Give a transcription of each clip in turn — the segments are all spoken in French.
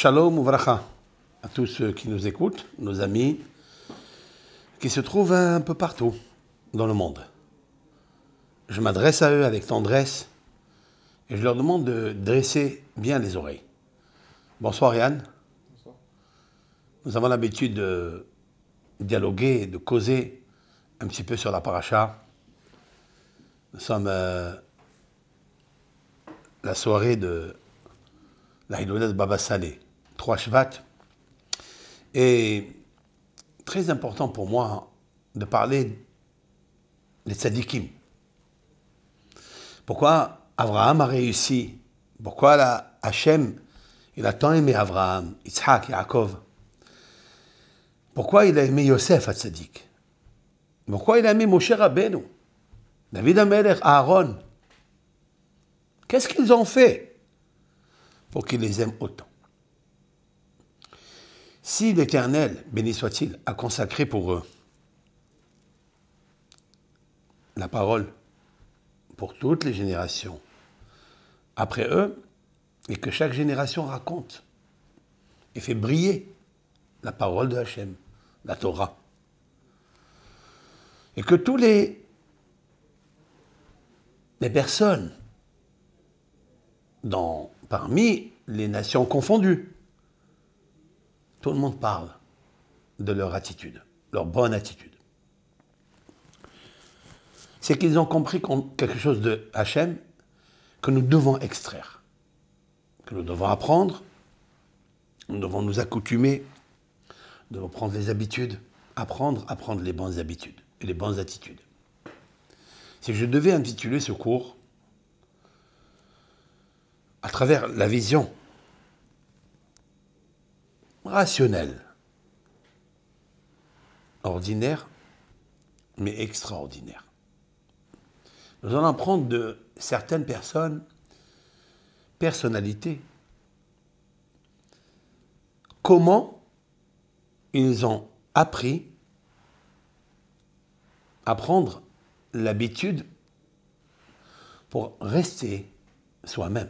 Shalom uvracha à tous ceux qui nous écoutent, nos amis, qui se trouvent un peu partout dans le monde. Je m'adresse à eux avec tendresse et je leur demande de dresser bien les oreilles. Bonsoir Yann. Bonsoir. Nous avons l'habitude de dialoguer, de causer un petit peu sur la paracha. Nous sommes la soirée de la Hiloda de Baba Salé, 3 Shvat. Et très important pour moi de parler des tzadikim. Pourquoi Abraham a réussi? Pourquoi Hachem, il a tant aimé Abraham, Yitzhak, Yaakov? Pourquoi il a aimé Yosef, à tzadik? Pourquoi il a aimé Moshe Rabbeinu, David Amelech, Aaron? Qu'est-ce qu'ils ont fait pour qu'il les aime autant? Si l'Éternel, béni soit-il, a consacré pour eux la parole pour toutes les générations après eux, et que chaque génération raconte et fait briller la parole de Hachem, la Torah, et que tous les personnes parmi les nations confondues, tout le monde parle de leur attitude, leur bonne attitude. C'est qu'ils ont compris quelque chose de Hachem que nous devons extraire, que nous devons apprendre, nous devons nous accoutumer, nous devons prendre les habitudes, apprendre les bonnes habitudes et les bonnes attitudes. Si je devais intituler ce cours à travers la vision rationnelle, ordinaire, mais extraordinaire. Nous allons apprendre de certaines personnalités, comment ils ont appris à prendre l'habitude pour rester soi-même.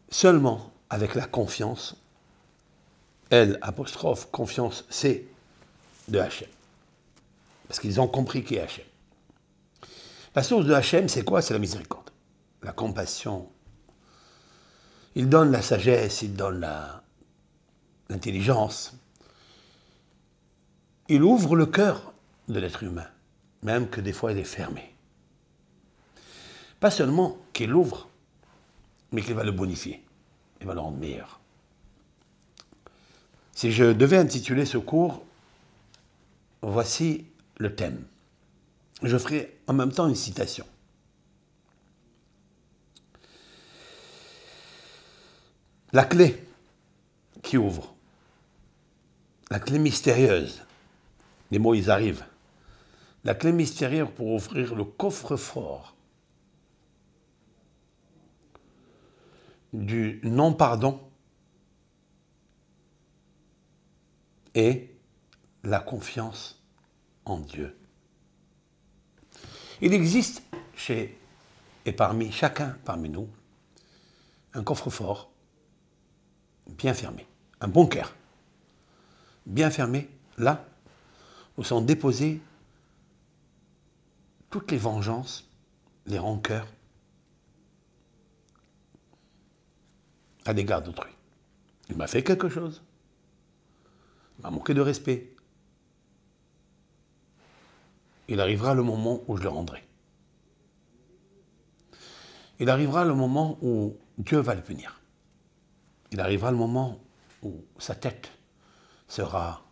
Seulement avec la confiance, confiance, c'est de Hachem. Parce qu'ils ont compris qui est Hachem. La source de Hachem, c'est quoi? C'est la miséricorde, la compassion. Il donne la sagesse, il donne l'intelligence. Il ouvre le cœur de l'être humain, même que des fois il est fermé. Pas seulement qu'il l'ouvre, mais qu'il va le bonifier, il va le rendre meilleur. Si je devais intituler ce cours, voici le thème. Je ferai en même temps une citation. La clé qui ouvre, la clé mystérieuse, les mots ils arrivent, la clé mystérieuse pour ouvrir le coffre-fort du non-pardon et la confiance en Dieu. Il existe chacun parmi nous un coffre-fort bien fermé, un bunker bien fermé, là où sont déposées toutes les vengeances, les rancœurs à l'égard d'autrui. Il m'a fait quelque chose, il m'a manqué de respect. Il arrivera le moment où je le rendrai. Il arrivera le moment où Dieu va le punir. Il arrivera le moment où sa tête sera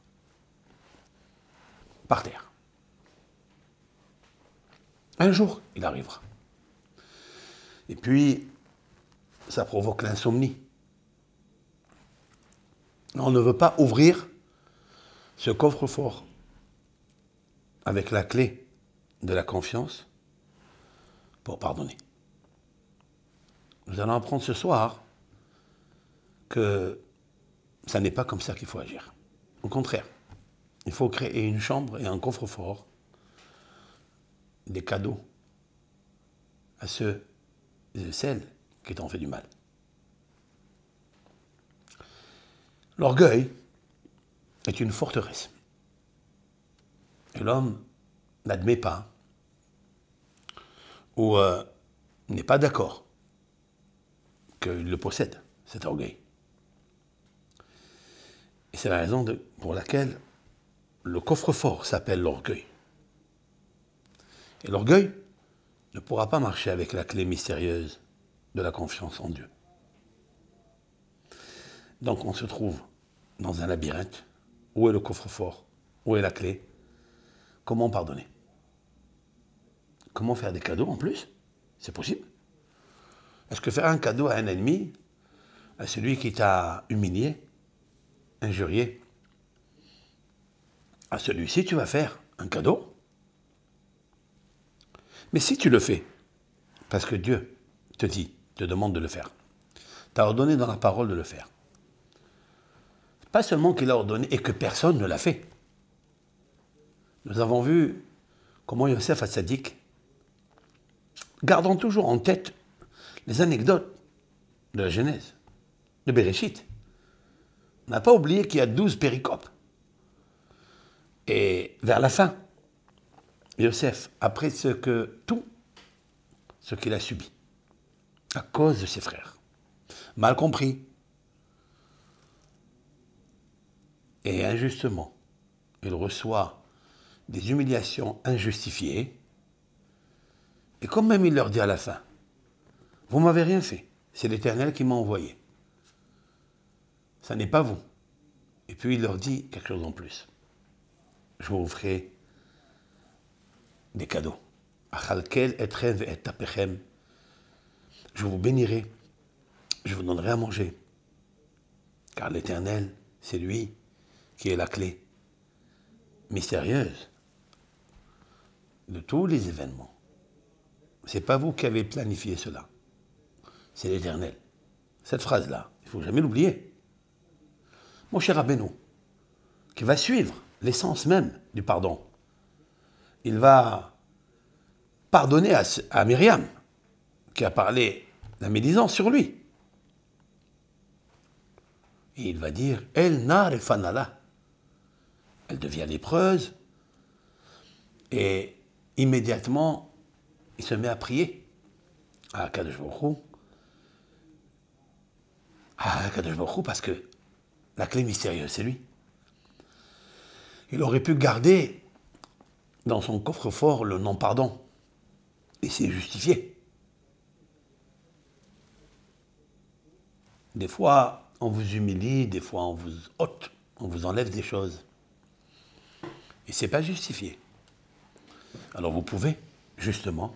par terre. Un jour, il arrivera. Et puis, ça provoque l'insomnie. On ne veut pas ouvrir ce coffre-fort avec la clé de la confiance pour pardonner. Nous allons apprendre ce soir que ça n'est pas comme ça qu'il faut agir. Au contraire, il faut créer une chambre et un coffre-fort, des cadeaux à ceux et celles qui t'ont fait du mal. L'orgueil est une forteresse. Et l'homme n'admet pas ou n'est pas d'accord qu'il le possède, cet orgueil. Et c'est la raison pour laquelle le coffre-fort s'appelle l'orgueil. Et l'orgueil ne pourra pas marcher avec la clé mystérieuse de la confiance en Dieu. Donc on se trouve dans un labyrinthe. Où est le coffre-fort? Où est la clé? Comment pardonner? Comment faire des cadeaux en plus? C'est possible. Est-ce que faire un cadeau à un ennemi, à celui qui t'a humilié, injurié, à celui-ci tu vas faire un cadeau? Mais si tu le fais, parce que Dieu te demande de le faire, t'a ordonné dans la parole de le faire, pas seulement qu'il a ordonné et que personne ne l'a fait. Nous avons vu comment Yosef Hatzadik, gardant toujours en tête les anecdotes de la Genèse, de Béréchit, n'a pas oublié qu'il y a 12 péricopes. Et vers la fin, Yosef, après tout ce qu'il a subi, à cause de ses frères, mal compris, et injustement, il reçoit des humiliations injustifiées, et quand même il leur dit à la fin, « Vous m'avez rien fait, c'est l'Éternel qui m'a envoyé. Ça n'est pas vous. » Et puis il leur dit quelque chose en plus. « Je vous ferai des cadeaux. Je vous bénirai, je vous donnerai à manger. Car l'Éternel, c'est lui qui est la clé mystérieuse de tous les événements. Ce n'est pas vous qui avez planifié cela. C'est l'Éternel. » Cette phrase-là, il ne faut jamais l'oublier. Mon cher Rabbeinu, qui va suivre l'essence même du pardon, il va pardonner à Myriam, qui a parlé la médisance sur lui. Et il va dire, El nar fanala. Elle devient lépreuse, et immédiatement, il se met à prier à Akadosh Baruch Hu. À Akadosh Baruch Hu, parce que la clé mystérieuse, c'est lui. Il aurait pu garder dans son coffre-fort le non-pardon, et c'est justifié. Des fois, on vous humilie, des fois, on vous ôte, on vous enlève des choses. Et ce n'est pas justifié. Alors vous pouvez, justement,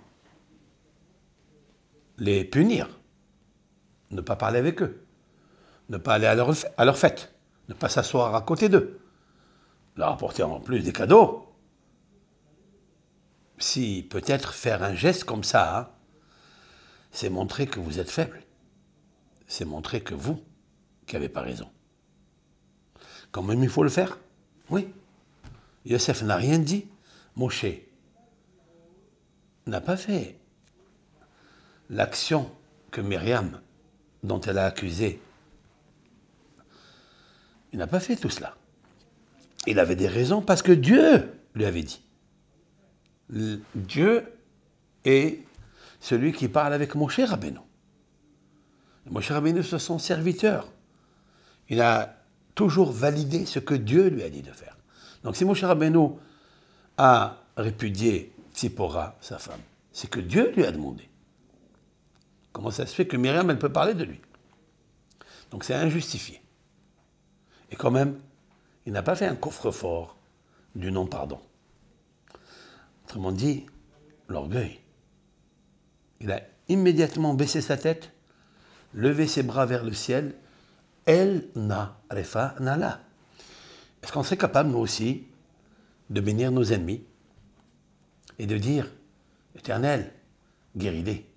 les punir, ne pas parler avec eux, ne pas aller à leur fête, ne pas s'asseoir à côté d'eux, leur apporter en plus des cadeaux. Si peut-être faire un geste comme ça, hein, c'est montrer que vous êtes faible. C'est montrer que vous, qui n'avez pas raison. Quand même, il faut le faire. Oui. Yosef n'a rien dit. Moshe n'a pas fait l'action que Myriam, dont elle a accusé. Il n'a pas fait tout cela. Il avait des raisons parce que Dieu lui avait dit. Dieu est celui qui parle avec Moshe Rabbeinu. Moshe Rabbeinu, c'est son serviteur. Il a toujours validé ce que Dieu lui a dit de faire. Donc si Moshe Rabbeinu a répudié Tzipora, sa femme, c'est que Dieu lui a demandé. Comment ça se fait que Myriam, elle peut parler de lui? Donc c'est injustifié. Et quand même, il n'a pas fait un coffre-fort du non-pardon. Autrement dit, l'orgueil. Il a immédiatement baissé sa tête, levé ses bras vers le ciel. El na refa nala. Est-ce qu'on serait capable, nous aussi, de bénir nos ennemis et de dire, Éternel, guéris-les?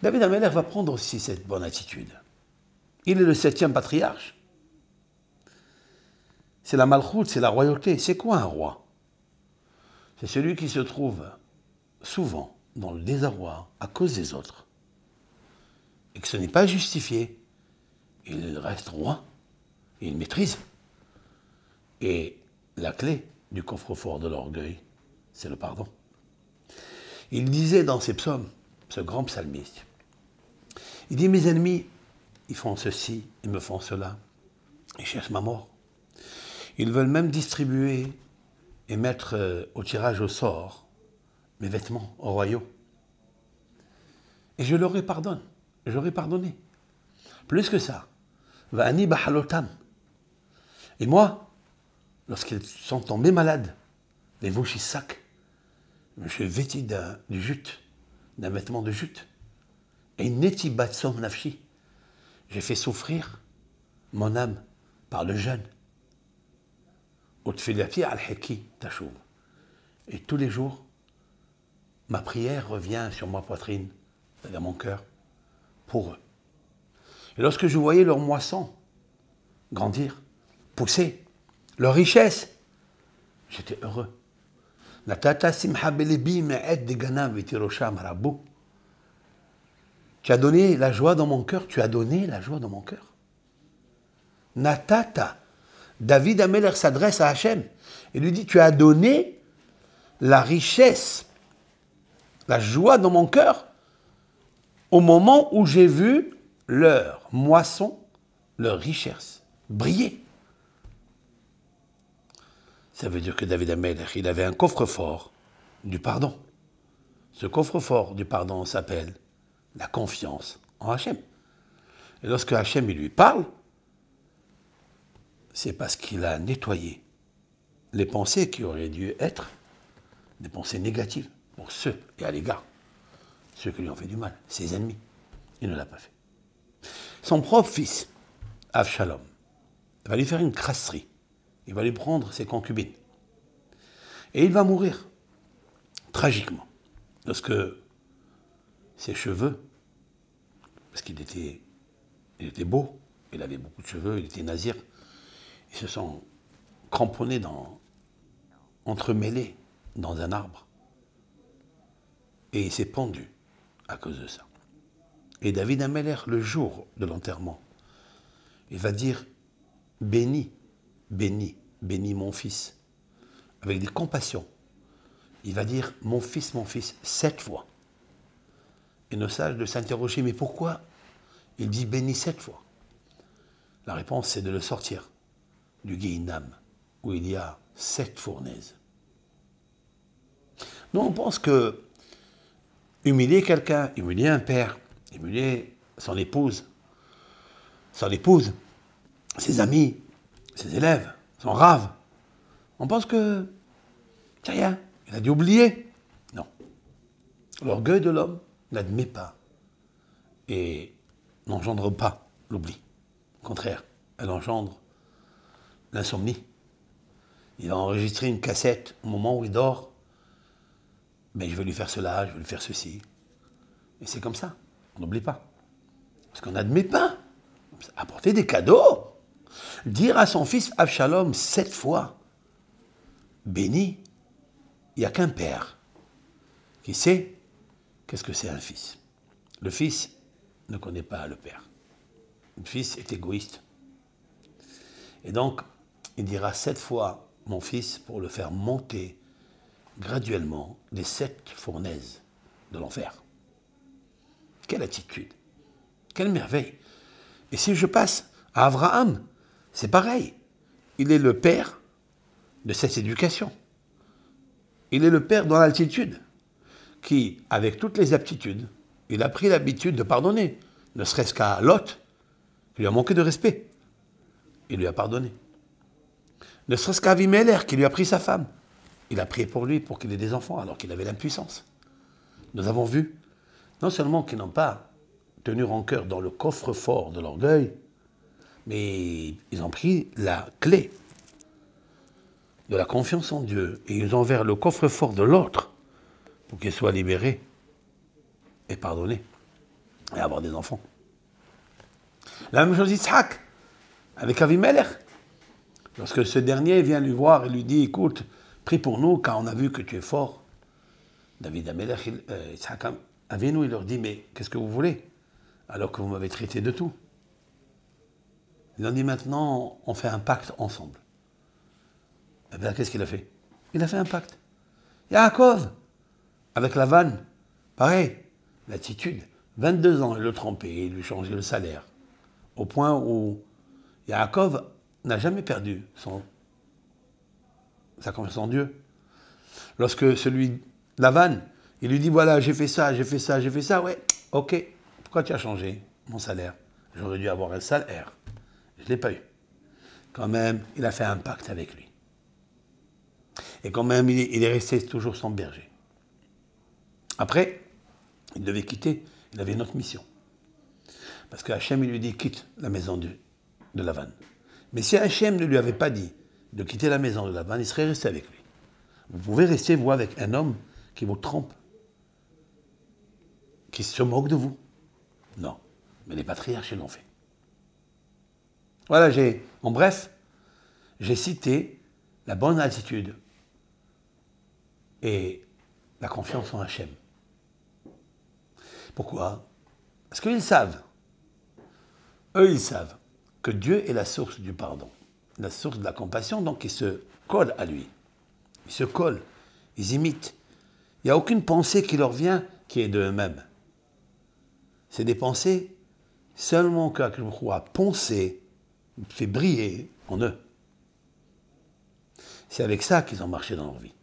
David Ameller va prendre aussi cette bonne attitude. Il est le 7e patriarche. C'est la malchoute, c'est la royauté. C'est quoi un roi? C'est celui qui se trouve souvent dans le désarroi à cause des autres. Et que ce n'est pas justifié. Il reste roi. et une maîtrise. Et la clé du coffre-fort de l'orgueil, c'est le pardon. Il disait dans ses psaumes, ce grand psalmiste, il dit, mes ennemis, ils font ceci, ils me font cela, ils cherchent ma mort. Ils veulent même distribuer et mettre au tirage au sort mes vêtements au royaume. Et je leur ai pardonné. J'aurais pardonné. Plus que ça. Va'ani bahalotam. Et moi, lorsqu'ils sont tombés malades, les sacs, je suis vêtu du jute, d'un vêtement de jute. Et neti batsom nafshi. J'ai fait souffrir mon âme par le jeûne. Et tous les jours, ma prière revient sur ma poitrine, dans mon cœur, pour eux. Et lorsque je voyais leur moisson grandir, pousser, leur richesse, j'étais heureux. Tu as donné la joie dans mon cœur, tu as donné la joie dans mon cœur. Natata. David Ameler s'adresse à Hachem et lui dit, tu as donné la richesse, la joie dans mon cœur au moment où j'ai vu leur moisson, leur richesse briller. Ça veut dire que David Ameler, il avait un coffre-fort du pardon. Ce coffre-fort du pardon s'appelle la confiance en Hachem. Et lorsque Hachem il lui parle, c'est parce qu'il a nettoyé les pensées qui auraient dû être des pensées négatives pour ceux et à l'égard, ceux qui lui ont fait du mal, ses ennemis. Il ne l'a pas fait. Son propre fils, Avshalom, va lui faire une crasserie. Il va lui prendre ses concubines. Et il va mourir, tragiquement, lorsque ses cheveux, parce qu'il était beau, il avait beaucoup de cheveux, il était nazir, ils se sont cramponnés entremêlés dans un arbre. Et il s'est pendu à cause de ça. Et David Ameler, le jour de l'enterrement, il va dire « Béni, béni, béni mon fils », avec des compassions. Il va dire « mon fils, 7 fois ». Et nos sages de s'interroger « Mais pourquoi il dit béni 7 fois ?» La réponse, c'est de le sortir du Guéhinam, où il y a 7 fournaises. Nous, on pense que humilier quelqu'un, humilier un père, humilier son épouse, ses amis, ses élèves, son rave, on pense que c'est rien, il a dû oublier. Non. L'orgueil de l'homme n'admet pas et n'engendre pas l'oubli. Au contraire, elle engendre l'insomnie. Il va enregistrer une cassette au moment où il dort. Mais je vais lui faire cela, je vais lui faire ceci. Et c'est comme ça. On n'oublie pas. Parce qu'on n'admet pas. Apporter des cadeaux. Dire à son fils Avshalom 7 fois, béni, il n'y a qu'un père qui sait qu'est-ce que c'est un fils. Le fils ne connaît pas le père. Le fils est égoïste. Et donc, il dira 7 fois mon fils pour le faire monter graduellement les 7 fournaises de l'enfer. Quelle attitude, quelle merveille. Et si je passe à Abraham, c'est pareil. Il est le père de cette éducation. Il est le père dans l'altitude, qui, avec toutes les aptitudes, il a pris l'habitude de pardonner, ne serait-ce qu'à Lot, qui lui a manqué de respect. Il lui a pardonné. Ne serait-ce qu'à Avimelech, qui lui a pris sa femme. Il a prié pour lui, pour qu'il ait des enfants, alors qu'il avait l'impuissance. Nous avons vu, non seulement qu'ils n'ont pas tenu rancœur dans le coffre-fort de l'orgueil, mais ils ont pris la clé de la confiance en Dieu et ils ont ouvert le coffre-fort de l'autre pour qu'il soit libéré et pardonné et avoir des enfants. La même chose Yitzhak avec Avimelech. Lorsque ce dernier vient lui voir et lui dit « Écoute, prie pour nous car on a vu que tu es fort », David Amelech, Yitzhak Avinu, il leur dit « Mais qu'est-ce que vous voulez alors que vous m'avez traité de tout ?» Ils ont dit maintenant, on fait un pacte ensemble. Et bien, qu'est-ce qu'il a fait? Il a fait un pacte. Yaakov, avec Lavan, pareil, l'attitude. 22 ans, il le trompait, il lui changeait le salaire. Au point où Yaakov n'a jamais perdu sa confiance en Dieu. Lorsque Lavan, il lui dit, voilà, j'ai fait ça, j'ai fait ça, j'ai fait ça, ouais, ok, pourquoi tu as changé mon salaire? J'aurais dû avoir un salaire. Je ne l'ai pas eu. Quand même, il a fait un pacte avec lui. Et quand même, il est resté toujours son berger. Après, il devait quitter, il avait une autre mission. Parce que Hachem, il lui dit, quitte la maison de Lavan. Mais si Hachem ne lui avait pas dit de quitter la maison de Lavan, il serait resté avec lui. Vous pouvez rester, vous, avec un homme qui vous trompe, qui se moque de vous. Non, mais les patriarches, ils l'ont fait. Voilà, en bref, j'ai cité la bonne attitude et la confiance en Hachem. Pourquoi? Parce qu'ils savent, eux ils savent que Dieu est la source du pardon, la source de la compassion, donc ils se collent à lui. Ils se collent, ils imitent. Il n'y a aucune pensée qui leur vient qui est de eux-mêmes. C'est des pensées seulement qu'Hachem a poncé, fait briller en eux. C'est avec ça qu'ils ont marché dans leur vie.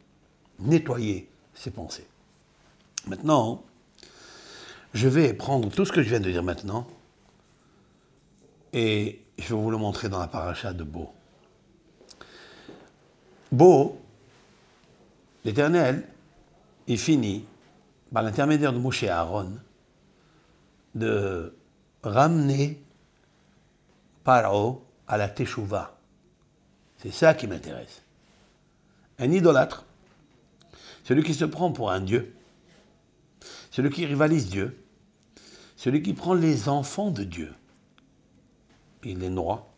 Nettoyer ces pensées. Maintenant, je vais prendre tout ce que je viens de dire maintenant et je vais vous le montrer dans la paracha de Bo. Bo, l'Éternel, il finit, par l'intermédiaire de Moshe et Aaron, de ramener Paro à la Teshuvah. C'est ça qui m'intéresse. Un idolâtre, celui qui se prend pour un dieu, celui qui rivalise Dieu, celui qui prend les enfants de Dieu, il les noie,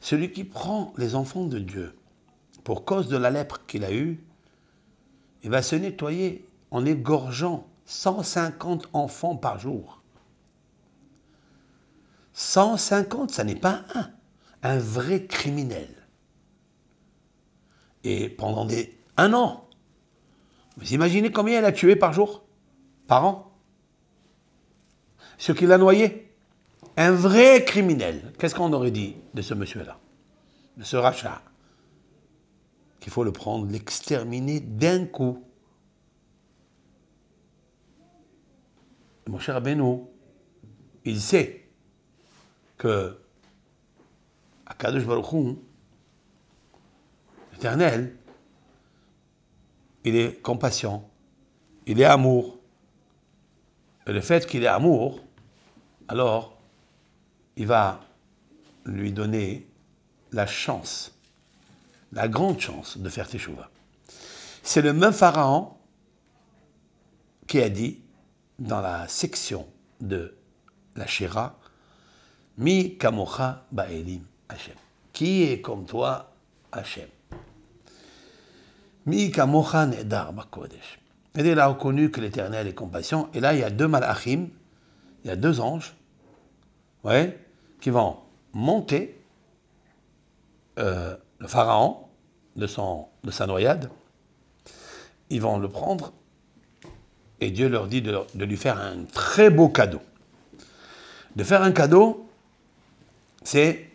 celui qui prend les enfants de Dieu pour cause de la lèpre qu'il a eue, il va se nettoyer en égorgeant 150 enfants par jour. 150, ça n'est pas un vrai criminel. Et pendant un an, vous imaginez combien il a tué par jour? Par an? Ce qu'il a noyé? Un vrai criminel. Qu'est-ce qu'on aurait dit de ce monsieur-là? De ce rachat? Qu'il faut le prendre, l'exterminer d'un coup. Mon cher Rabbeinu, il sait que Akadosh Baruch Hu, l'Éternel, il est compassion, il est amour. Et le fait qu'il est amour, alors, il va lui donner la chance, la grande chance de faire Teshuvah. C'est le même Pharaon qui a dit, dans la section de la Shira, Mi kamocha ba'elim Hashem. Qui est comme toi, Hashem? Mi kamocha nedar ba'kodesh. Et il a reconnu que l'Éternel est compassion. Et là, il y a deux malachim, il y a deux anges, ouais, qui vont monter le pharaon de sa noyade. Ils vont le prendre et Dieu leur dit de lui faire un très beau cadeau. De faire un cadeau, c'est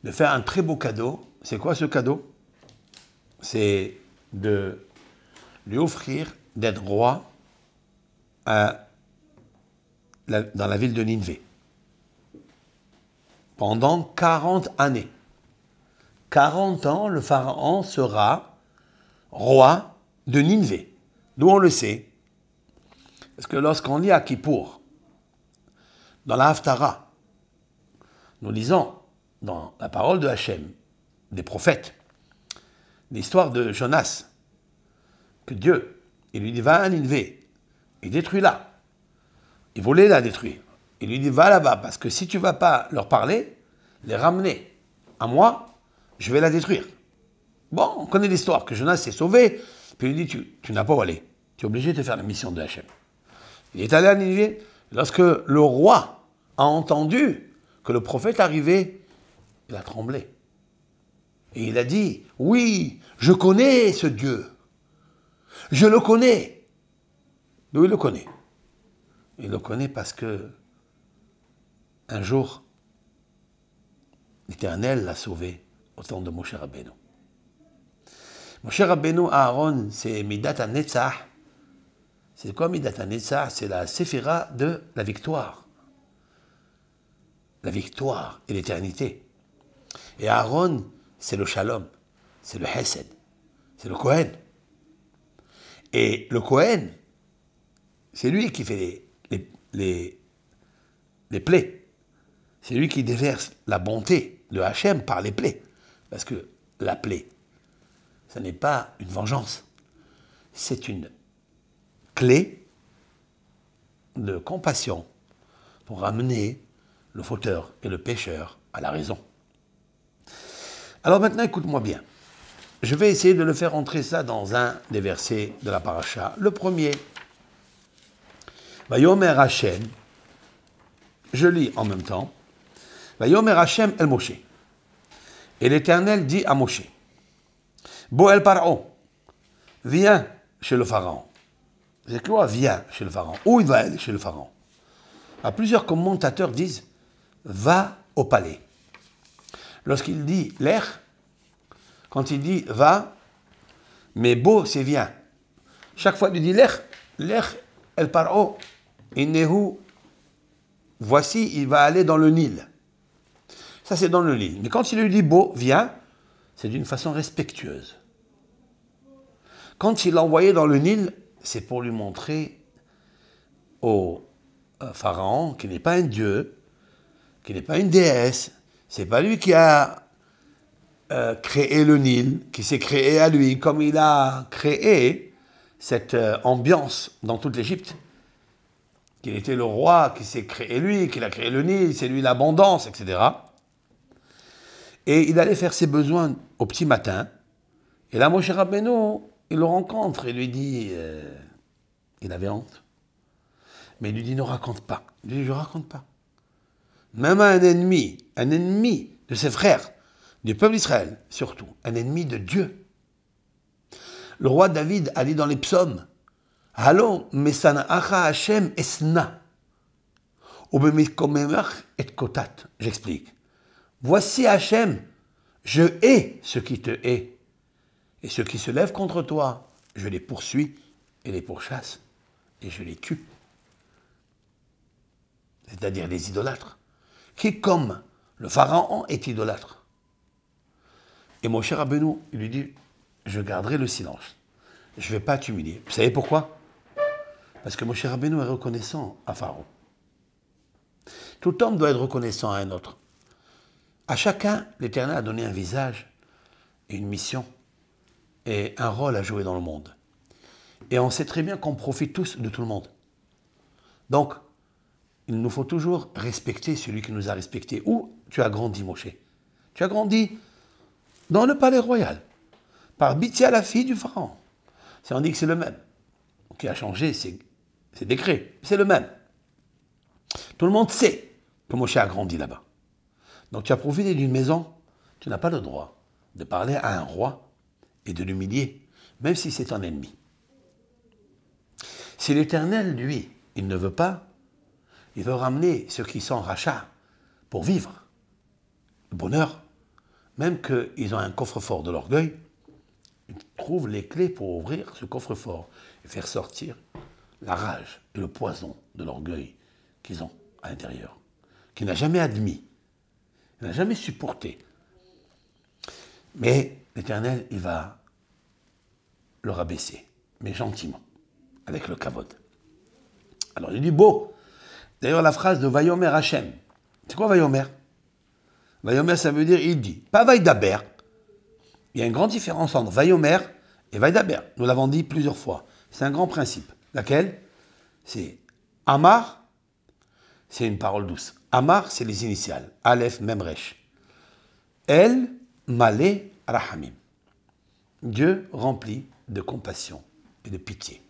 de faire un très beau cadeau. C'est quoi ce cadeau? C'est de lui offrir d'être roi dans la ville de Nineveh. Pendant 40 années. 40 ans, le pharaon sera roi de Nineveh. D'où on le sait? Parce que lorsqu'on lit à Kippour, dans la Haftara, nous lisons dans la parole de Hachem, des prophètes, l'histoire de Jonas, que Dieu, il lui dit, va à Nineveh, il détruit-la. Il voulait la détruire. Il lui dit, va là-bas, parce que si tu ne vas pas leur parler, les ramener à moi, je vais la détruire. Bon, on connaît l'histoire, que Jonas s'est sauvé, puis il lui dit, tu n'as pas où aller. Tu es obligé de faire la mission de Hachem. Il est allé à Nineveh. Lorsque le roi a entendu que le prophète arrivait, il a tremblé. Et il a dit, oui, je connais ce Dieu. Je le connais. D'où il le connaît? Il le connaît parce que un jour, l'Éternel l'a sauvé au temps de Moshe Rabbeinu. Moshe Rabbeinu, Aaron, c'est Midat HaNetzach. C'est quoi Midat HaNetzach? C'est la séphira de la victoire. La victoire et l'éternité. Et Aaron, c'est le Shalom, c'est le Hesed, c'est le Kohen. Et le Kohen, c'est lui qui fait les plaies. C'est lui qui déverse la bonté, le Hachem, par les plaies. Parce que la plaie, ce n'est pas une vengeance. C'est une clé de compassion pour ramener le fauteur et le pécheur à la raison. Alors maintenant, écoute-moi bien. Je vais essayer de le faire entrer ça dans un des versets de la paracha. Le premier, Vayomer Hashem, je lis en même temps, Vayomer Hashem el Moshe. Et l'Éternel dit à Moshe, Bo el Paro, viens chez le Pharaon. C'est quoi, viens chez le Pharaon? Où il va aller chez le Pharaon? Plusieurs commentateurs disent, va au palais. Lorsqu'il dit l'air, quand il dit va, mais beau c'est viens. Chaque fois qu'il dit l'air, el paro, innehu, voici, il va aller dans le Nil. Ça c'est dans le Nil. Mais quand il lui dit beau, viens, c'est d'une façon respectueuse. Quand il l'a envoyé dans le Nil, c'est pour lui montrer au Pharaon qui n'est pas un dieu, qui n'est pas une déesse. C'est pas lui qui a créé le Nil, qui s'est créé à lui, comme il a créé cette ambiance dans toute l'Égypte. Qu'il était le roi, qui s'est créé lui, qu'il a créé le Nil, c'est lui l'abondance, etc. Et il allait faire ses besoins au petit matin. Et là, Moshe Rabbeinu, il le rencontre et lui dit, il avait honte. Mais il lui dit, ne raconte pas. Il lui dit, je ne raconte pas. Même un ennemi de ses frères, du peuple d'Israël, surtout, un ennemi de Dieu. Le roi David a dit dans les psaumes, Halo mesana'acha Hashem esna, ubemikomemach et kotat. J'explique. Voici Hashem, je hais ceux qui te haïssent, et ceux qui se lèvent contre toi, je les poursuis et les pourchasse, et je les tue. C'est-à-dire les idolâtres. Qui, comme le Pharaon, est idolâtre. Et Moshe Rabbeinu, il lui dit, je garderai le silence. Je ne vais pas t'humilier. Vous savez pourquoi? Parce que Moshe Rabbeinu est reconnaissant à Pharaon. Tout homme doit être reconnaissant à un autre. À chacun, l'Éternel a donné un visage et une mission et un rôle à jouer dans le monde. Et on sait très bien qu'on profite tous de tout le monde. Donc, il nous faut toujours respecter celui qui nous a respectés. Où tu as grandi, Moshe? Tu as grandi dans le palais royal, par Bithia, la fille du pharaon. Si on dit que c'est le même, qui a changé ses décrets, c'est le même. Tout le monde sait que Moshe a grandi là-bas. Donc tu as profité d'une maison, tu n'as pas le droit de parler à un roi et de l'humilier, même si c'est un ennemi. Si l'Éternel, lui, il ne veut pas, il veut ramener ceux qui sont rachats pour vivre le bonheur, même qu'ils ont un coffre-fort de l'orgueil, ils trouvent les clés pour ouvrir ce coffre-fort et faire sortir la rage et le poison de l'orgueil qu'ils ont à l'intérieur, qu'il n'a jamais admis, il n'a jamais supporté. Mais l'Éternel, il va le rabaisser, mais gentiment, avec le kavod. Alors il dit beau. D'ailleurs, la phrase de Vayomer Hashem, c'est quoi Vayomer? Vayomer, ça veut dire il dit, pas Vaïdaber. Il y a une grande différence entre Vayomer et Vaïdaber. Nous l'avons dit plusieurs fois. C'est un grand principe. Laquelle? C'est Amar, c'est une parole douce. Amar, c'est les initiales. Aleph, Memresh. El, Malé, Rahamim. Dieu rempli de compassion et de pitié.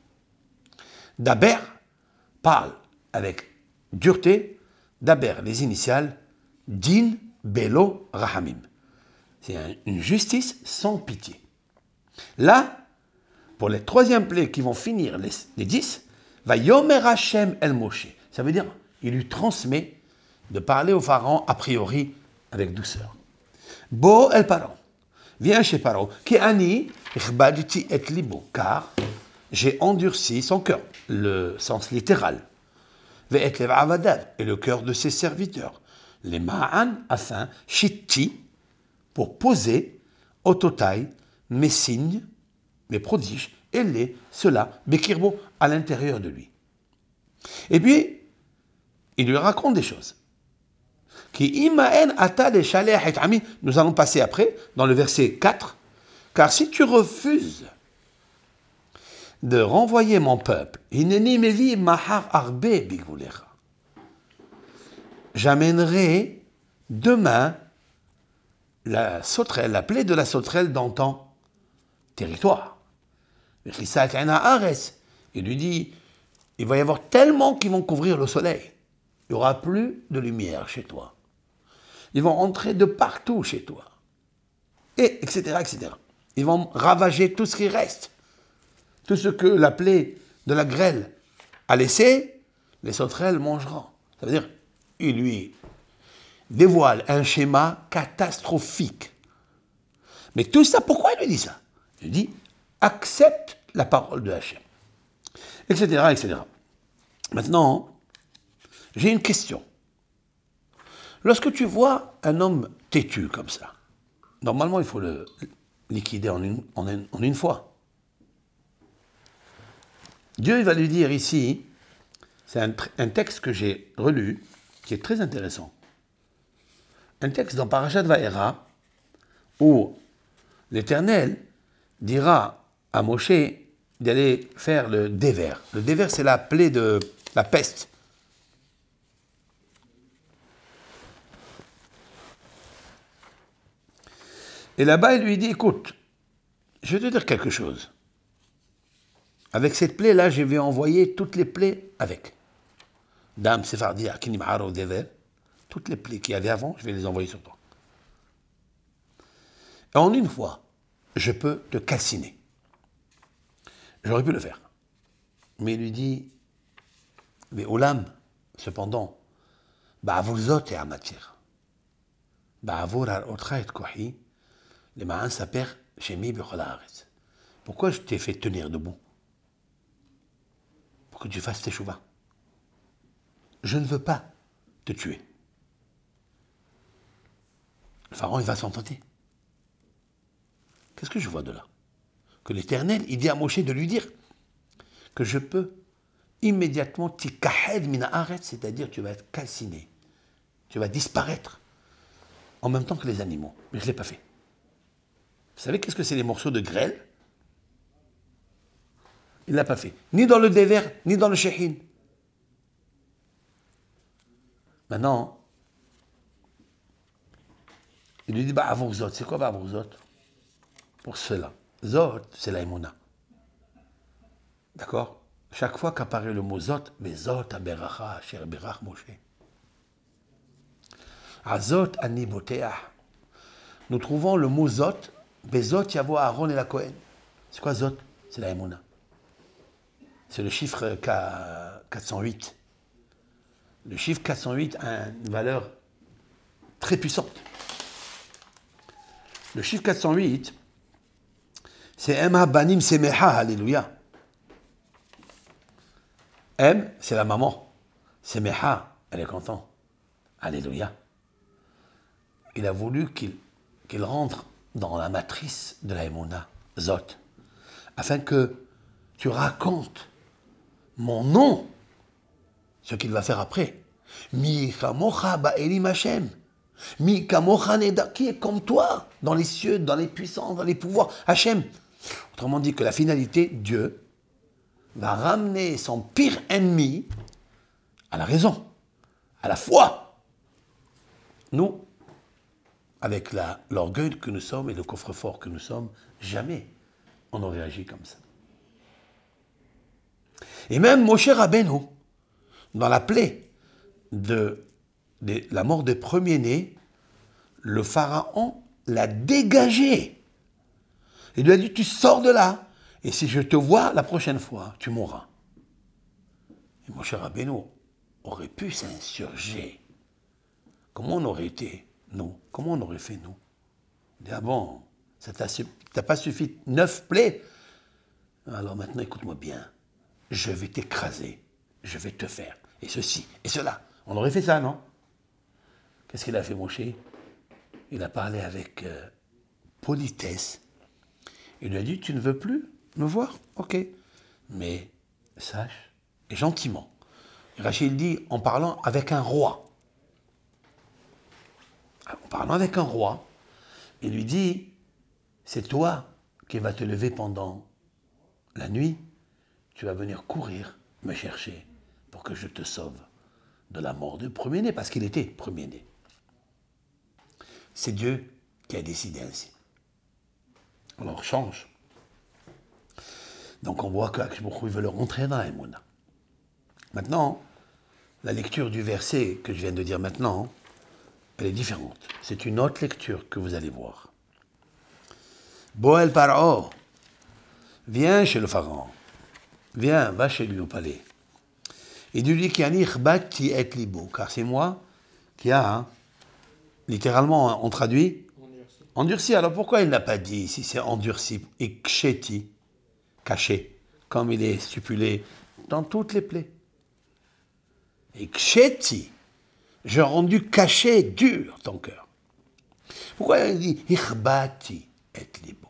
Daber parle avec dureté. Daber, les initiales, din belo rahamim. C'est une justice sans pitié. Là, pour les troisième plaies qui vont finir les 10, va yomer Hashem el Moshe. Ça veut dire, il lui transmet de parler au pharaon a priori avec douceur. Bo el Paro. Viens chez Paro. Ki ani ichbaditi et libo. Car j'ai endurci son cœur. Le sens littéral. Ve'et lev avadav. Et le cœur de ses serviteurs. Les ma'an afin shitti. Pour poser autotai mes signes, mes prodiges, et cela, Bekirbo, à l'intérieur de lui. Et puis, il lui raconte des choses. Nous allons passer après, dans le verset 4, car si tu refuses de renvoyer mon peuple, j'amènerai demain la sauterelle, la plaie de la sauterelle dans ton territoire. Il lui dit, il va y avoir tellement qui vont couvrir le soleil. Il n'y aura plus de lumière chez toi. Ils vont entrer de partout chez toi. Et etc., etc. Ils vont ravager tout ce qui reste. Tout ce que la plaie de la grêle a laissé, les sauterelles mangeront. Ça veut dire, il lui dévoile un schéma catastrophique. Mais tout ça, pourquoi il lui dit ça? Il dit, accepte la parole de Hachem. Etc., etc. Maintenant, j'ai une question. Lorsque tu vois un homme têtu comme ça, normalement, il faut le liquider en une fois. Dieu, il va lui dire ici, c'est un texte que j'ai relu, qui est très intéressant. Un texte dans Parashat Vaera, où l'Éternel dira à Moshe d'aller faire le déver. Le déver, c'est la plaie de la peste. Et là-bas, il lui dit, écoute, je vais te dire quelque chose. Avec cette plaie-là, je vais envoyer toutes les plaies avec. Dame Sephardi, Akinim Haro Dever, toutes les plaies qu'il y avait avant, je vais les envoyer sur toi. Et en une fois, je peux te calciner. J'aurais pu le faire. Mais il lui dit, mais Olam, cependant, Ba'avuzot et Amatir, Ba'avur al-Otra et Kohi, les Ma'an s'appellent Shemi B'cholaretz. Pourquoi je t'ai fait tenir debout? Pour que tu fasses tes chouvas. Je ne veux pas te tuer. Le pharaon, il va s'ententer. Qu'est-ce que je vois de là? Que l'Éternel, il dit à Moshe de lui dire que je peux immédiatement tikahed mina aretz, c'est-à-dire tu vas être calciné, tu vas disparaître en même temps que les animaux. Mais je ne l'ai pas fait. Vous savez qu'est-ce que c'est les morceaux de grêle? Il ne l'a pas fait. Ni dans le déver, ni dans le shehin. Maintenant, il lui dit, Ba'avuzot, c'est quoi Ba'avuzot? Pour cela. Zot, c'est la Emouna. D'accord? Chaque fois qu'apparaît le mot Zot, mais Zot aberacha, cher berach Moshe. Azot ani boteah. Nous trouvons le mot Zot, Bezot yavo Aaron et la Kohen. C'est quoi Zot? C'est la Emouna. C'est le chiffre 408. Le chiffre 408 a une valeur très puissante. Le chiffre 408, c'est M Banim Semeha, alléluia. M, c'est la maman. Semeha, elle est contente. Alléluia. Il a voulu qu'il rentre dans la matrice de la Emouna, Zot, afin que tu racontes mon nom, ce qu'il va faire après. Mi kamocha ba'elim Hashem. Mi kamocha neda, qui est comme toi, dans les cieux, dans les puissances, dans les pouvoirs. Hashem. Autrement dit que la finalité, Dieu va ramener son pire ennemi à la raison, à la foi. Nous, avec l'orgueil que nous sommes et le coffre-fort que nous sommes, jamais on aurait agi comme ça. Et même Moshe Rabbeinu, dans la plaie de la mort des premiers-nés, le pharaon l'a dégagé. Il lui a dit, tu sors de là, et si je te vois la prochaine fois, tu mourras. Et mon cher Rabbeinu aurait pu s'insurger. Comment on aurait été, nous? Comment on aurait fait, nous? On dit, ah bon, ça t'as pas suffi 9 plaies? Alors maintenant, écoute-moi bien. Je vais t'écraser. Je vais te faire. Et ceci, et cela. On aurait fait ça, non? Qu'est-ce qu'il a fait, Moshe? Il a parlé avec politesse. Il lui a dit, tu ne veux plus me voir? Ok. Mais sache, et gentiment. Rachid dit, en parlant avec un roi. En parlant avec un roi, il lui dit, c'est toi qui vas te lever pendant la nuit, tu vas venir courir me chercher pour que je te sauve de la mort du premier-né, parce qu'il était premier-né. C'est Dieu qui a décidé ainsi. Alors change. Donc on voit qu'Akshboukhou veut le rentrer dans la Emouna. Maintenant, la lecture du verset que je viens de dire maintenant, elle est différente. C'est une autre lecture que vous allez voir. Boel Paro, viens chez le pharaon. Viens, va chez lui au palais. Et dis-lui qu'Anichbati et libo, car c'est moi qui a, littéralement, on traduit endurci. Alors pourquoi il n'a pas dit si c'est endurci et ksheti, caché, comme il est stipulé dans toutes les plaies. Et ksheti, j'ai rendu caché, dur ton cœur. Pourquoi il dit ichbati et libo?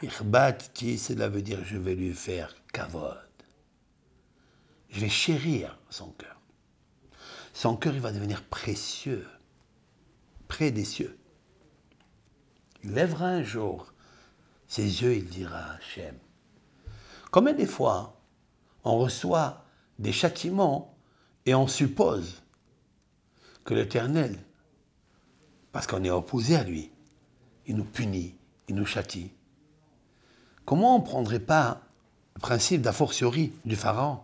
Ichbati, cela veut dire je vais lui faire kavod. Je vais chérir son cœur. Son cœur, il va devenir précieux, près des cieux. Il lèvera un jour ses yeux, il dira Hachem. Combien des fois on reçoit des châtiments et on suppose que l'Éternel, parce qu'on est opposé à lui, il nous punit, il nous châtie. Comment on ne prendrait pas le principe d'a fortiori du Pharaon?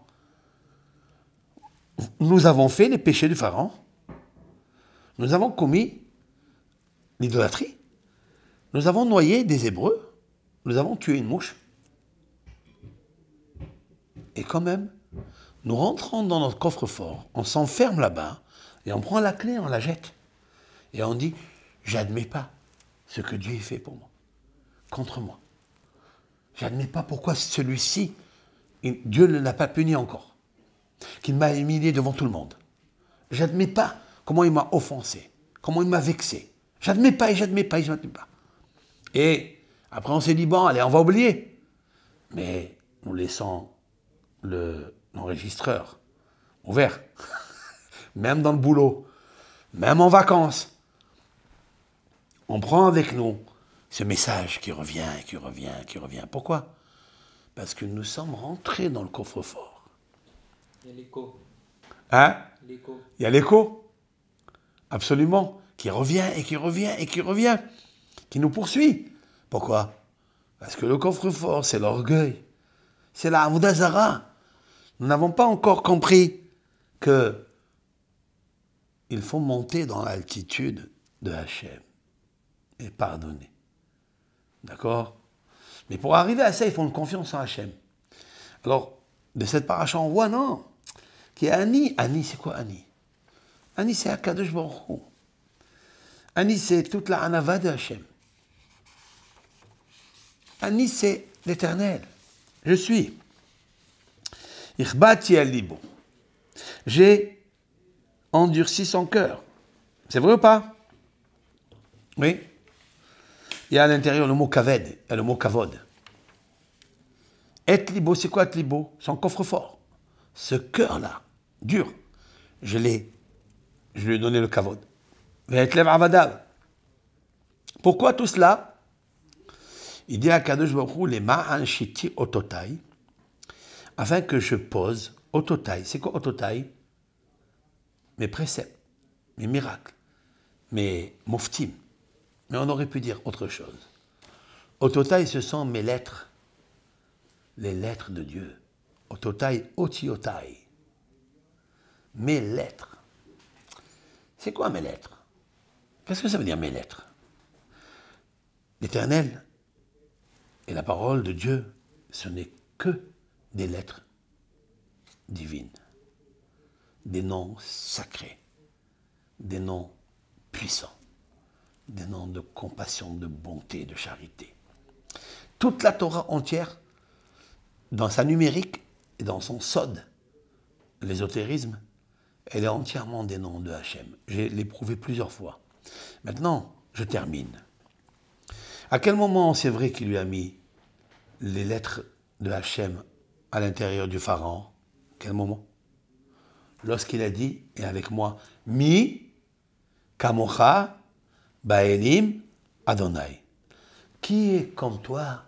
Nous avons fait les péchés du Pharaon. Nous avons commis l'idolâtrie. Nous avons noyé des Hébreux. Nous avons tué une mouche. Et quand même, nous rentrons dans notre coffre-fort, on s'enferme là-bas, et on prend la clé, on la jette. Et on dit, j'admets pas ce que Dieu a fait pour moi, contre moi. J'admets pas pourquoi celui-ci, Dieu ne l'a pas puni encore, qu'il m'a humilié devant tout le monde. J'admets pas comment il m'a offensé, comment il m'a vexé. J'admets pas et j'admets pas et j'admets pas. Et après on s'est dit, bon, allez, on va oublier. Mais nous laissons l'enregistreur ouvert, même dans le boulot, même en vacances. On prend avec nous ce message qui revient, qui revient, qui revient. Pourquoi? Parce que nous sommes rentrés dans le coffre-fort. Il y a l'écho. Hein? L'écho. Il y a l'écho, absolument, qui revient et qui revient et qui revient, qui nous poursuit. Pourquoi? Parce que le coffre-fort, c'est l'orgueil, c'est la Avodah Zara. Nous n'avons pas encore compris que il faut monter dans l'altitude de Hachem et pardonner. D'accord? Mais pour arriver à ça, il faut une confiance en Hachem. Alors, de cette paracha, on voit, non, qui est Ani. Ani, c'est quoi Ani? Ani, c'est Akadosh Baruch Hu. Ani, c'est toute la Anava de Hachem. Ani, c'est l'éternel. Je suis. Ichbati al libo. J'ai endurci son cœur. C'est vrai ou pas? Oui. Il y a à l'intérieur le mot kaved et le mot kavod. Et libo, c'est quoi et libo? Son coffre-fort. Ce cœur-là, dur, je lui ai donné le kavod. Ve'etlev avadav. Pourquoi tout cela? Il dit à Kadosh Baruch Hu, les ma'an shiti ototai, afin que je pose ototai. C'est quoi ototai? Mes préceptes, mes miracles, mes moftim. Mais on aurait pu dire autre chose. Ototai, ce sont mes lettres, les lettres de Dieu. Ototai, otiotai. Mes lettres. C'est quoi mes lettres? Qu'est-ce que ça veut dire mes lettres? L'Éternel et la parole de Dieu, ce n'est que des lettres divines, des noms sacrés, des noms puissants, des noms de compassion, de bonté, de charité. Toute la Torah entière, dans sa numérique et dans son sod, l'ésotérisme, elle est entièrement des noms de Hachem. Je l'ai prouvé plusieurs fois. Maintenant, je termine. À quel moment c'est vrai qu'il lui a mis les lettres de Hachem à l'intérieur du pharaon? Quel moment? Lorsqu'il a dit, et avec moi, Mi, Kamocha, Baelim, Adonai. Qui est comme toi,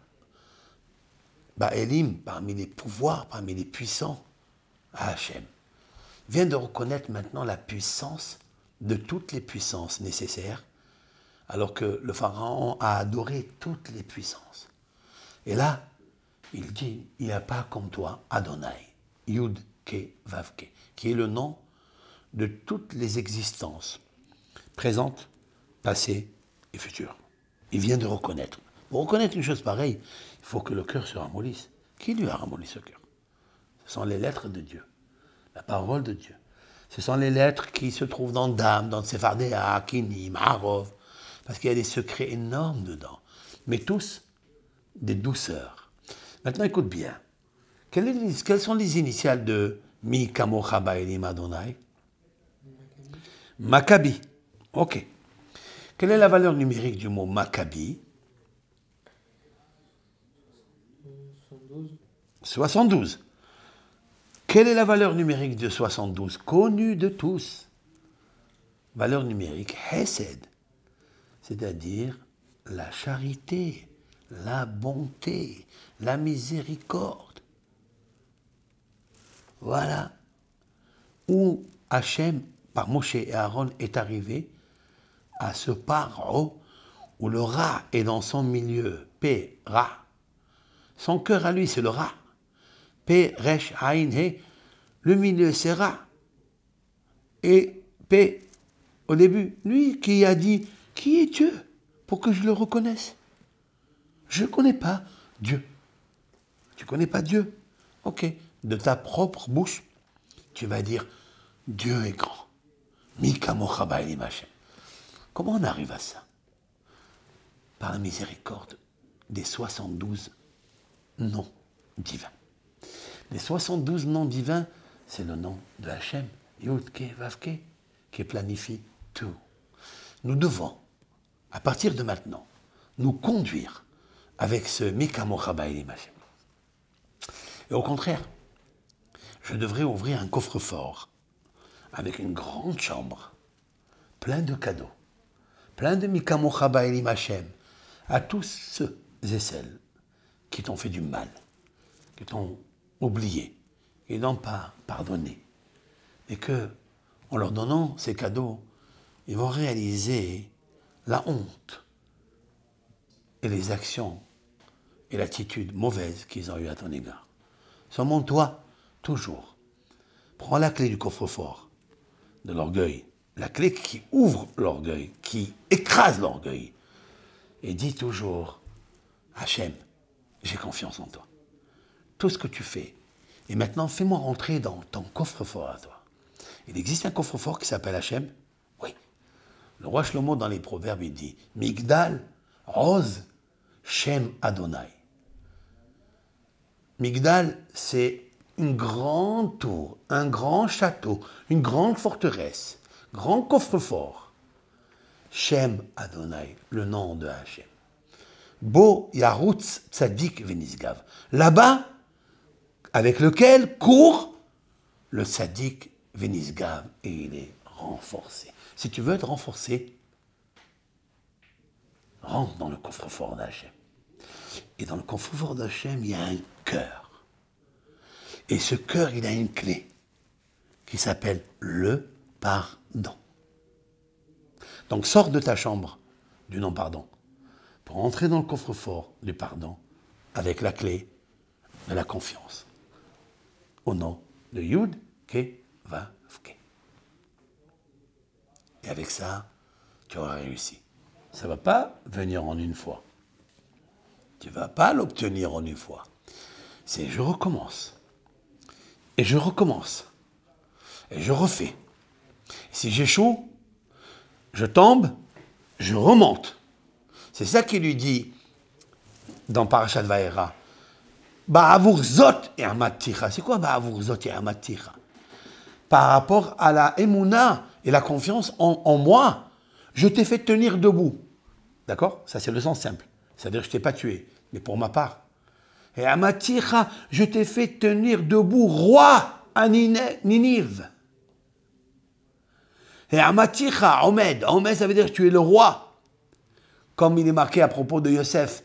Baelim, parmi les pouvoirs, parmi les puissants, à Hachem? Vient de reconnaître maintenant la puissance de toutes les puissances nécessaires, alors que le pharaon a adoré toutes les puissances. Et là, il dit, il n'y a pas comme toi, Adonai, Yud, Ke, Vav, Ke, qui est le nom de toutes les existences, présentes, passées et futures. Il vient de reconnaître. Pour reconnaître une chose pareille, il faut que le cœur se ramollisse. Qui lui a ramolli ce cœur? Ce sont les lettres de Dieu, la parole de Dieu. Ce sont les lettres qui se trouvent dans Dam, dans Tsefardéa, Kinim, Harov, parce qu'il y a des secrets énormes dedans, mais tous des douceurs. Maintenant, écoute bien. Quelles sont les initiales de Mi Kamocha Baelim Adonai? Maccabi. Ok. Quelle est la valeur numérique du mot Maccabi? 72. 72. Quelle est la valeur numérique de 72? Connue de tous. Valeur numérique Hesed, c'est-à-dire la charité, la bonté, la miséricorde. Voilà où Hachem, par Moshe et Aaron, est arrivé à ce paro où le Ra est dans son milieu. P, Ra. Son cœur à lui, c'est le Ra. P, Resh, Ain, He. Le milieu, c'est Ra. Et P, au début, lui qui a dit, qui est Dieu pour que je le reconnaisse? Je ne connais pas Dieu. Tu ne connais pas Dieu? Ok. De ta propre bouche, tu vas dire, Dieu est grand. Mi kamocha ba'elim Hashem. Comment on arrive à ça? Par la miséricorde des 72 noms divins. Les 72 noms divins, c'est le nom de Hachem, Yud Ke Vav Ke, qui planifie tout. Nous devons, à partir de maintenant, nous conduire avec ce Mi kamocha ba'elim Hashem. Et au contraire, je devrais ouvrir un coffre-fort avec une grande chambre, plein de cadeaux, plein de Mi kamocha ba'elim Hashem, à tous ceux et celles qui t'ont fait du mal, qui t'ont oublié, et n'ont pas pardonné. Et que, en leur donnant ces cadeaux, ils vont réaliser la honte et les actions et l'attitude mauvaise qu'ils ont eues à ton égard. Seulement toi, toujours, prends la clé du coffre-fort de l'orgueil, la clé qui ouvre l'orgueil, qui écrase l'orgueil, et dis toujours, Hachem, j'ai confiance en toi. Tout ce que tu fais. Et maintenant, fais-moi rentrer dans ton coffre-fort à toi. Il existe un coffre-fort qui s'appelle Hachem? Oui. Le roi Shlomo, dans les Proverbes, il dit, Migdal, Oz, Shem Adonai. Migdal, c'est une grande tour, un grand château, une grande forteresse, grand coffre-fort. Shem Adonai, le nom de Hachem. Bo Yarutz Tzadik Venisgav. Là-bas, avec lequel court le Tzadik Venisgav et il est renforcé. Si tu veux être renforcé, rentre dans le coffre-fort d'Hachem. Et dans le coffre-fort d'Hachem, il y a un cœur. Et ce cœur, il a une clé qui s'appelle le pardon. Donc sors de ta chambre du non-pardon pour entrer dans le coffre-fort du pardon avec la clé de la confiance. Au nom de Yud, Ke, Vav, Ke. Et avec ça, tu auras réussi. Ça ne va pas venir en une fois. Tu ne vas pas l'obtenir en une fois. C'est je recommence. Et je recommence. Et je refais. Si j'échoue, je tombe, je remonte. C'est ça qu'il lui dit dans Parashat Vayera. Ba'avur zot et amatira. C'est quoi ba'avur zot et amatira? Par rapport à la émouna et la confiance en moi, je t'ai fait tenir debout. D'accord? Ça, c'est le sens simple. C'est-à-dire que je ne t'ai pas tué, mais pour ma part. Et amatira, je t'ai fait tenir debout, roi à Ninive. Et amatira, Omed. Omed, ça veut dire que tu es le roi. Comme il est marqué à propos de Yosef.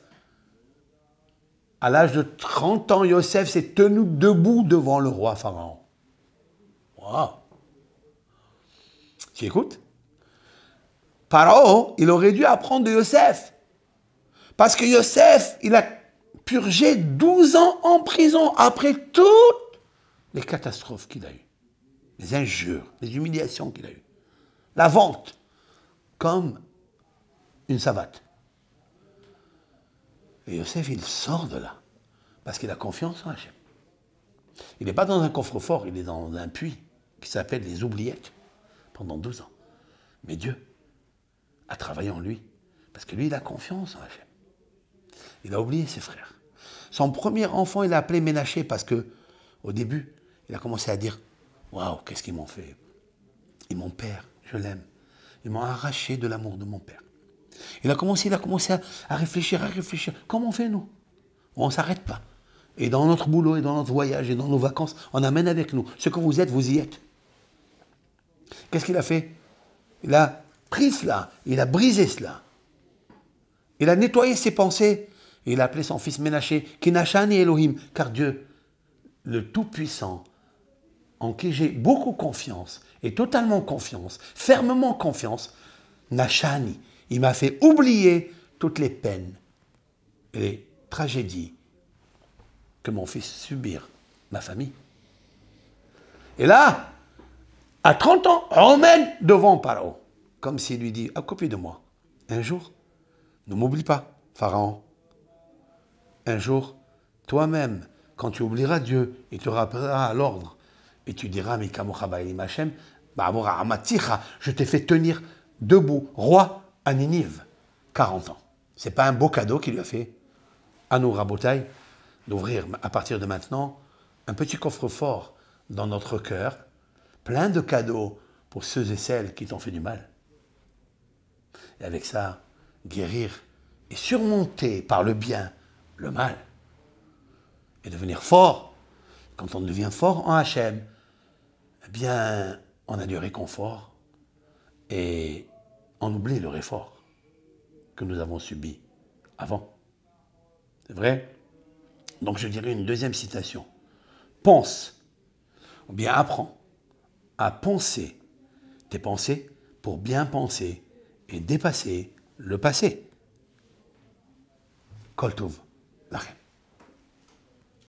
À l'âge de 30 ans, Yosef s'est tenu debout devant le roi Pharaon. Waouh! Tu écoutes? Pharaon, il aurait dû apprendre de Yosef. Parce que Yosef, il a purgé 12 ans en prison après toutes les catastrophes qu'il a eues. Les injures, les humiliations qu'il a eues. La vente, comme une savate. Et Yosef, il sort de là, parce qu'il a confiance en Hachem. Il n'est pas dans un coffre-fort, il est dans un puits qui s'appelle les oubliettes, pendant 12 ans. Mais Dieu a travaillé en lui, parce que lui, il a confiance en Hachem. Il a oublié ses frères. Son premier enfant, il l'a appelé Ménaché, parce que au début, il a commencé à dire « Waouh, qu'est-ce qu'ils m'ont fait? Ils m'ont père, je l'aime. Ils m'ont arraché de l'amour de mon père. » Il a commencé à réfléchir, Comment on fait, nous? On ne s'arrête pas. Et dans notre boulot, et dans notre voyage, et dans nos vacances, on amène avec nous. Ce que vous êtes, vous y êtes. Qu'est-ce qu'il a fait? Il a pris cela, il a brisé cela. Il a nettoyé ses pensées. Et il a appelé son fils Ménaché, Kinachani Elohim, car Dieu, le Tout-Puissant, en qui j'ai beaucoup confiance, et totalement confiance, fermement confiance, Nachani, il m'a fait oublier toutes les peines et les tragédies que m'ont fait subir ma famille. Et là, à 30 ans, emmène devant Pharaon, comme s'il lui dit, à copie de moi, un jour, ne m'oublie pas, Pharaon. Un jour, toi-même, quand tu oublieras Dieu, et tu rappelleras à l'ordre, et tu diras, mais Machem, je t'ai fait tenir debout, roi à Ninive, 40 ans. Ce n'est pas un beau cadeau qu'il lui a fait à nous, Rabotai, d'ouvrir à partir de maintenant un petit coffre-fort dans notre cœur, plein de cadeaux pour ceux et celles qui t'ont fait du mal. Et avec ça, guérir et surmonter par le bien le mal. Et devenir fort. Quand on devient fort en Hachem, eh bien, on a du réconfort et on oublie le réfort que nous avons subi avant. C'est vrai? Donc je dirais une deuxième citation. Pense, ou bien apprends à penser tes pensées pour bien penser et dépasser le passé. Kol Tov, Lachem.